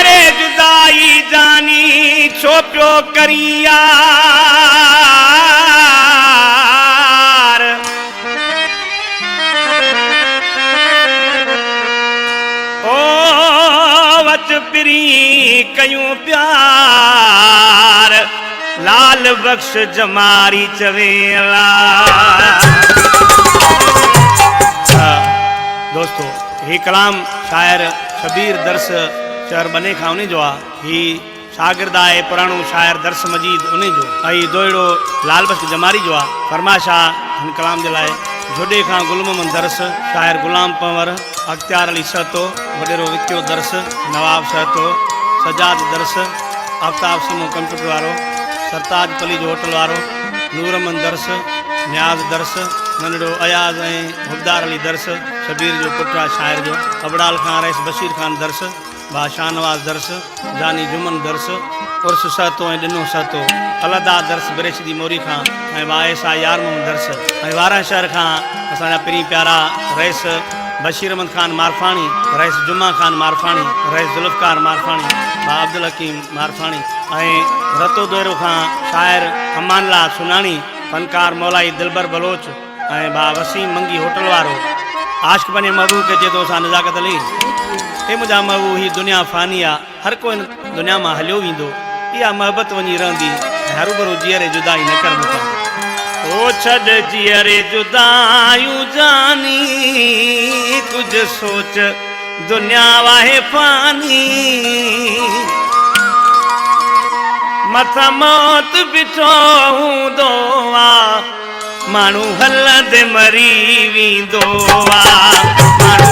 जियरे जुदाई जानी छो पियो करिया पिरी कयूं प्यार लाल बख्श जमारी चवेला। दोस्तों ही कलाम शायर शबीर दर्स शहर बने खां उन्हें जो ही शागिर्द है पुराणो शायर दर्स मजीद उन्हें जो दोड़ो लाल बख्श जमारी जो फरमाशा हिन कलाम जे लाए जोडे खां गुल मोहम्मद दर्स शायर गुलाम पंवर अख्तियार अली सहतो वडेरो विक्यो दर्स नवाब सहतो सजाद दर्स आफ्ताब सिमो कंप्यूटर वारो सरताज पली जो होटल वारो नूरमन दर्स न्याज दर्स नंढड़ो अयाज हुबदार अली दर्स शबीर जो पुटरा शायर जो अबड़ाल खान रईस बशीर खान दर्स बा शाहनवाज दर्स जानी जुमन दर्स उर्स सहतो डिनो सहतो अलदा दर्स बरेशदी मोरी खां बा ऐसा यार मोहम्मद दर्स वारा शहर खां असांजा पिरी प्यारा रईस बशीर अहमद खान मारफाणी रईस जुमा खान मारफाणी रईस जुल्फकार मारफाणी बा अब्दुल हकीम मारफाणी रतो दोरो खां शायर अमानला सुनानी फनकार मौलाई दिलबर बलोच बा वसीम मंगी होटल वारो आशिक बने महबूब के चेतो सा नजाकत अली हे मुझा महबूब ही दुनिया फानी आ हर कोई दुनिया में हलियो वींदो इहा मोहब्बत वनी रहंदी हरूभरू जियरे जुदाई न कर मुका ओ छड जियरे जुदायूं जानी कुछ सोच दुनिया वाहे फानी मथा मौत बिठो हूंदो आ माण्हू हलंदे मरी वेंदो आ।